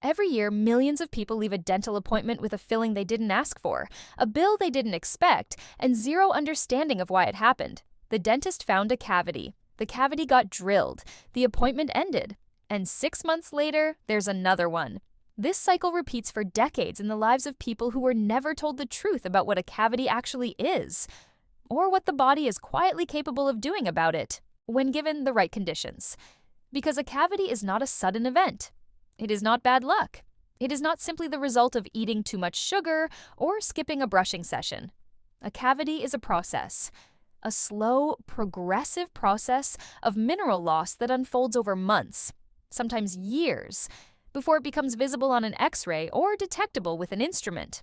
Every year, millions of people leave a dental appointment with a filling they didn't ask for, a bill they didn't expect, and zero understanding of why it happened. The dentist found a cavity. The cavity got drilled. The appointment ended. And 6 months later, there's another one. This cycle repeats for decades in the lives of people who were never told the truth about what a cavity actually is, or what the body is quietly capable of doing about it when given the right conditions. Because a cavity is not a sudden event. It is not bad luck. It is not simply the result of eating too much sugar or skipping a brushing session. A cavity is a process, a slow, progressive process of mineral loss that unfolds over months, sometimes years, before it becomes visible on an X-ray or detectable with an instrument.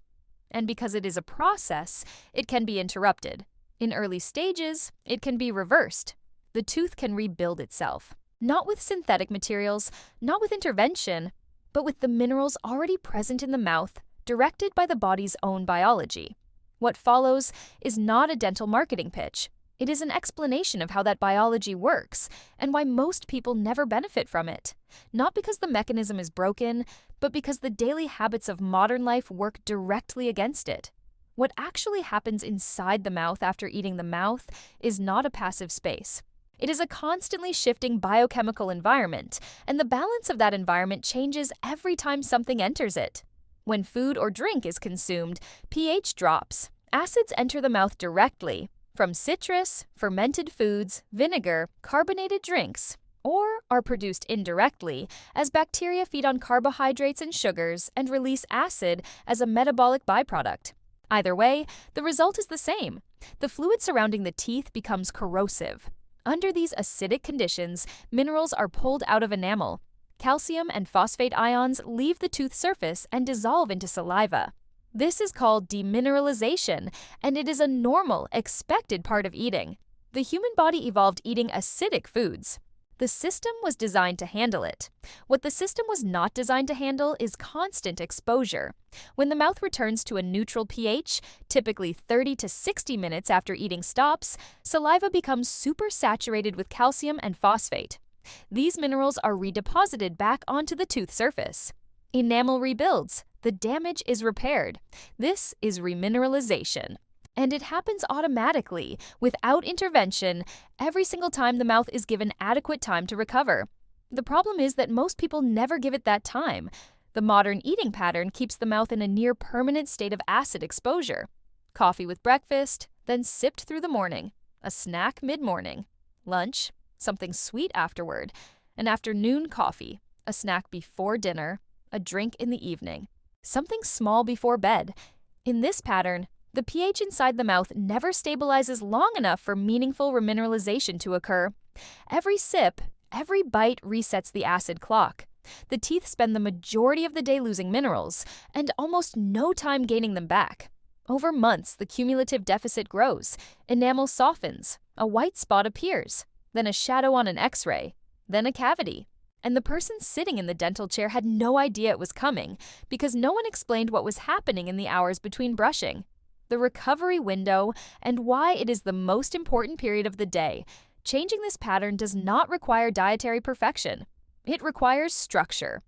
And because it is a process, it can be interrupted. In early stages, it can be reversed. The tooth can rebuild itself. Not with synthetic materials, not with intervention, but with the minerals already present in the mouth, directed by the body's own biology. What follows is not a dental marketing pitch. It is an explanation of how that biology works and why most people never benefit from it. Not because the mechanism is broken, but because the daily habits of modern life work directly against it. What actually happens inside the mouth after eating the mouth is not a passive space. It is a constantly shifting biochemical environment, and the balance of that environment changes every time something enters it. When food or drink is consumed, pH drops. Acids enter the mouth directly, from citrus, fermented foods, vinegar, carbonated drinks, or are produced indirectly as bacteria feed on carbohydrates and sugars and release acid as a metabolic byproduct. Either way, the result is the same. The fluid surrounding the teeth becomes corrosive. Under these acidic conditions, minerals are pulled out of enamel. Calcium and phosphate ions leave the tooth surface and dissolve into saliva. This is called remineralization, and it is a normal, expected part of eating. The human body evolved eating acidic foods. The system was designed to handle it. What the system was not designed to handle is constant exposure. When the mouth returns to a neutral pH, typically 30 to 60 minutes after eating stops, saliva becomes supersaturated with calcium and phosphate. These minerals are redeposited back onto the tooth surface. Enamel rebuilds. The damage is repaired. This is remineralization. And it happens automatically, without intervention, every single time the mouth is given adequate time to recover. The problem is that most people never give it that time. The modern eating pattern keeps the mouth in a near-permanent state of acid exposure. Coffee with breakfast, then sipped through the morning. A snack mid-morning. Lunch, something sweet afterward. An afternoon coffee, a snack before dinner, a drink in the evening. Something small before bed. In this pattern, the pH inside the mouth never stabilizes long enough for meaningful remineralization to occur. Every sip, every bite resets the acid clock. The teeth spend the majority of the day losing minerals, and almost no time gaining them back. Over months, the cumulative deficit grows. Enamel softens, a white spot appears, then a shadow on an X-ray, then a cavity. And the person sitting in the dental chair had no idea it was coming because no one explained what was happening in the hours between brushing. The recovery window, and why it is the most important period of the day. Changing this pattern does not require dietary perfection. It requires structure.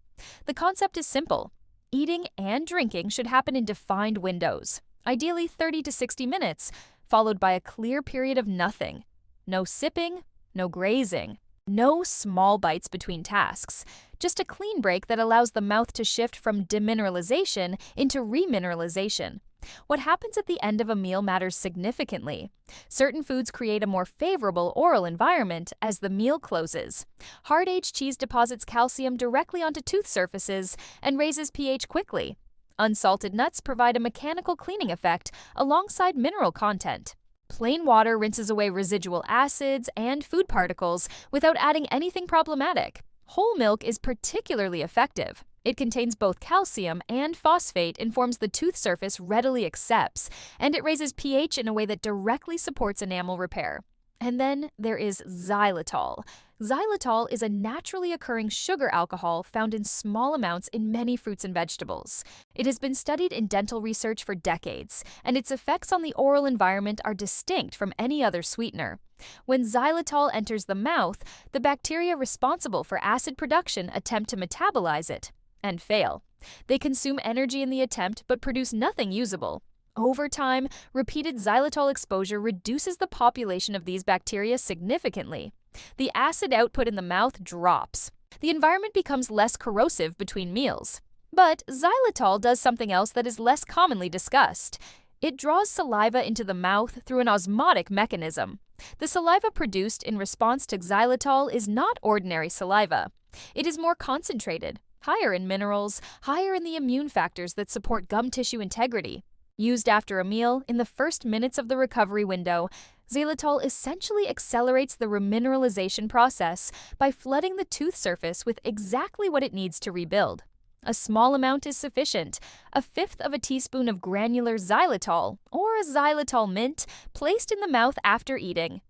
The concept is simple. Eating and drinking should happen in defined windows, ideally 30 to 60 minutes, followed by a clear period of nothing. No sipping, no grazing, no small bites between tasks. Just a clean break that allows the mouth to shift from demineralization into remineralization. What happens at the end of a meal matters significantly. Certain foods create a more favorable oral environment as the meal closes. Hard-aged cheese deposits calcium directly onto tooth surfaces and raises pH quickly. Unsalted nuts provide a mechanical cleaning effect alongside mineral content. Plain water rinses away residual acids and food particles without adding anything problematic. Whole milk is particularly effective. It contains both calcium and phosphate and forms the tooth surface readily accepts, and it raises pH in a way that directly supports enamel repair. And then there is xylitol. Xylitol is a naturally occurring sugar alcohol found in small amounts in many fruits and vegetables. It has been studied in dental research for decades, and its effects on the oral environment are distinct from any other sweetener. When xylitol enters the mouth, the bacteria responsible for acid production attempt to metabolize it. and fail. They consume energy in the attempt but produce nothing usable. Over time, repeated xylitol exposure reduces the population of these bacteria significantly. The acid output in the mouth drops. The environment becomes less corrosive between meals. But xylitol does something else that is less commonly discussed. It draws saliva into the mouth through an osmotic mechanism. The saliva produced in response to xylitol is not ordinary saliva. It is more concentrated, higher in minerals, higher in the immune factors that support gum tissue integrity. Used after a meal, in the first minutes of the recovery window, xylitol essentially accelerates the remineralization process by flooding the tooth surface with exactly what it needs to rebuild. A small amount is sufficient, a fifth of a teaspoon of granular xylitol, or a xylitol mint, placed in the mouth after eating.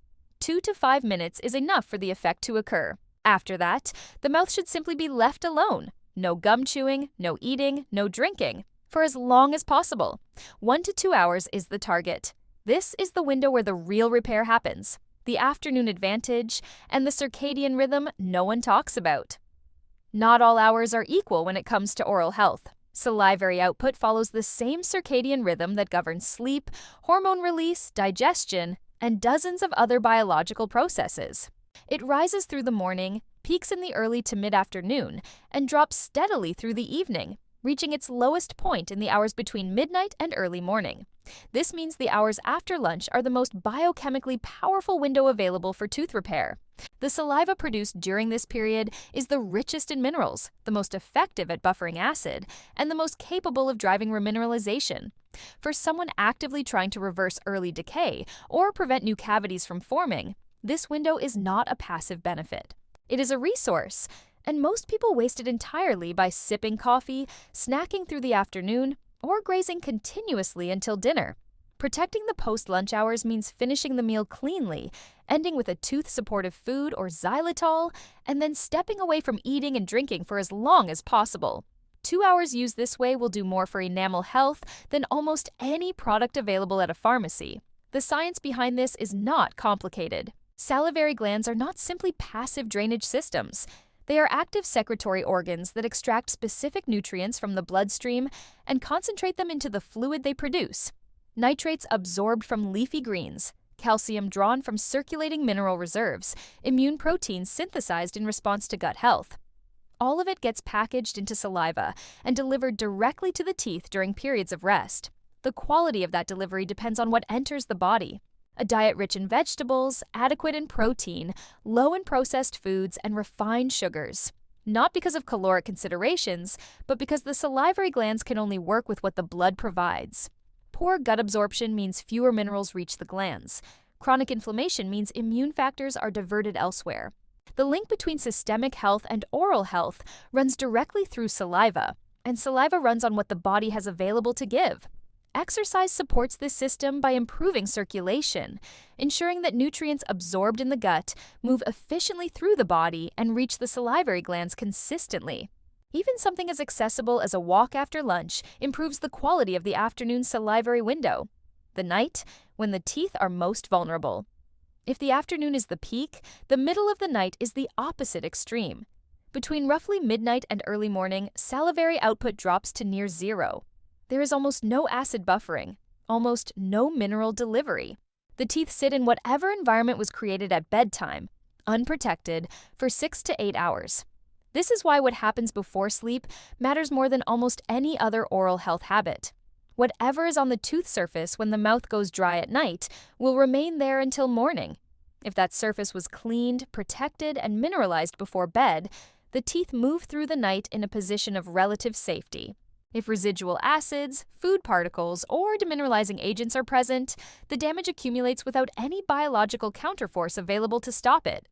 2 to 5 minutes is enough for the effect to occur. After that, the mouth should simply be left alone. No gum chewing, no eating, no drinking. For as long as possible. 1 to 2 hours is the target. This is the window where the real repair happens. The afternoon advantage and the circadian rhythm no one talks about. Not all hours are equal when it comes to oral health. Salivary output follows the same circadian rhythm that governs sleep, hormone release, digestion, and dozens of other biological processes. It rises through the morning, peaks in the early to mid-afternoon, and drops steadily through the evening, reaching its lowest point in the hours between midnight and early morning. This means the hours after lunch are the most biochemically powerful window available for tooth repair. The saliva produced during this period is the richest in minerals, the most effective at buffering acid, and the most capable of driving remineralization. For someone actively trying to reverse early decay or prevent new cavities from forming, this window is not a passive benefit. It is a resource, and most people waste it entirely by sipping coffee, snacking through the afternoon, or grazing continuously until dinner. Protecting the post-lunch hours means finishing the meal cleanly, ending with a tooth-supportive food or xylitol, and then stepping away from eating and drinking for as long as possible. 2 hours used this way will do more for enamel health than almost any product available at a pharmacy. The science behind this is not complicated. Salivary glands are not simply passive drainage systems. They are active secretory organs that extract specific nutrients from the bloodstream and concentrate them into the fluid they produce. Nitrates absorbed from leafy greens, calcium drawn from circulating mineral reserves, immune proteins synthesized in response to gut health. All of it gets packaged into saliva and delivered directly to the teeth during periods of rest. The quality of that delivery depends on what enters the body. A diet rich in vegetables, adequate in protein, low in processed foods, and refined sugars. Not because of caloric considerations, but because the salivary glands can only work with what the blood provides. Poor gut absorption means fewer minerals reach the glands. Chronic inflammation means immune factors are diverted elsewhere. The link between systemic health and oral health runs directly through saliva, and saliva runs on what the body has available to give. Exercise supports this system by improving circulation, ensuring that nutrients absorbed in the gut move efficiently through the body and reach the salivary glands consistently. Even something as accessible as a walk after lunch improves the quality of the afternoon salivary window, the night when the teeth are most vulnerable. If the afternoon is the peak, the middle of the night is the opposite extreme. Between roughly midnight and early morning, salivary output drops to near zero. There is almost no acid buffering, almost no mineral delivery. The teeth sit in whatever environment was created at bedtime, unprotected, for 6 to 8 hours. This is why what happens before sleep matters more than almost any other oral health habit. Whatever is on the tooth surface when the mouth goes dry at night will remain there until morning. If that surface was cleaned, protected, and mineralized before bed, the teeth move through the night in a position of relative safety. If residual acids, food particles, or demineralizing agents are present, the damage accumulates without any biological counterforce available to stop it.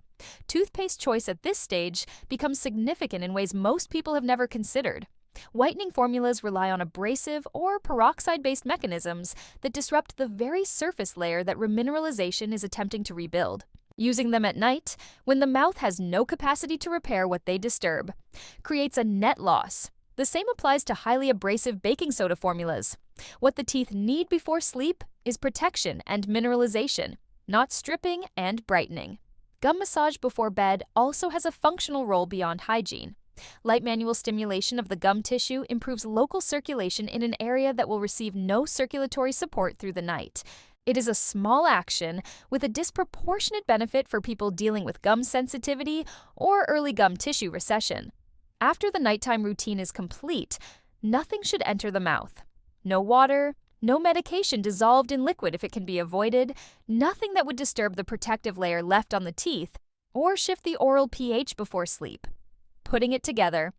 Toothpaste choice at this stage becomes significant in ways most people have never considered. Whitening formulas rely on abrasive or peroxide-based mechanisms that disrupt the very surface layer that remineralization is attempting to rebuild. Using them at night, when the mouth has no capacity to repair what they disturb, creates a net loss. The same applies to highly abrasive baking soda formulas. What the teeth need before sleep is protection and mineralization, not stripping and brightening. Gum massage before bed also has a functional role beyond hygiene. Light manual stimulation of the gum tissue improves local circulation in an area that will receive no circulatory support through the night. It is a small action with a disproportionate benefit for people dealing with gum sensitivity or early gum tissue recession. After the nighttime routine is complete, nothing should enter the mouth. No water, no medication dissolved in liquid if it can be avoided, nothing that would disturb the protective layer left on the teeth, or shift the oral pH before sleep. Putting it together,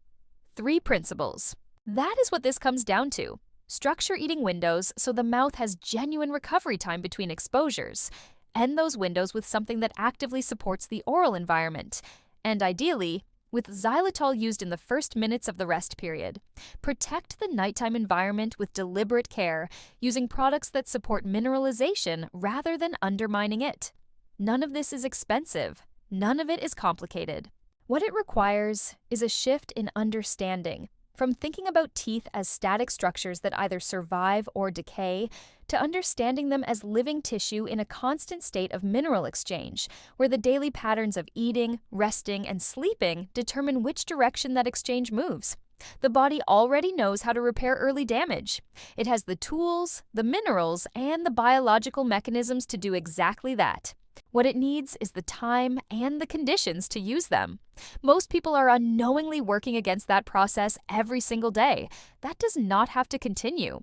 3 principles. That is what this comes down to. Structure eating windows so the mouth has genuine recovery time between exposures. End those windows with something that actively supports the oral environment. And ideally, with xylitol used in the first minutes of the rest period. Protect the nighttime environment with deliberate care, using products that support mineralization rather than undermining it. None of this is expensive. None of it is complicated. What it requires is a shift in understanding, from thinking about teeth as static structures that either survive or decay, to understanding them as living tissue in a constant state of mineral exchange, where the daily patterns of eating, resting, and sleeping determine which direction that exchange moves. The body already knows how to repair early damage. It has the tools, the minerals, and the biological mechanisms to do exactly that. What it needs is the time and the conditions to use them. Most people are unknowingly working against that process every single day. That does not have to continue.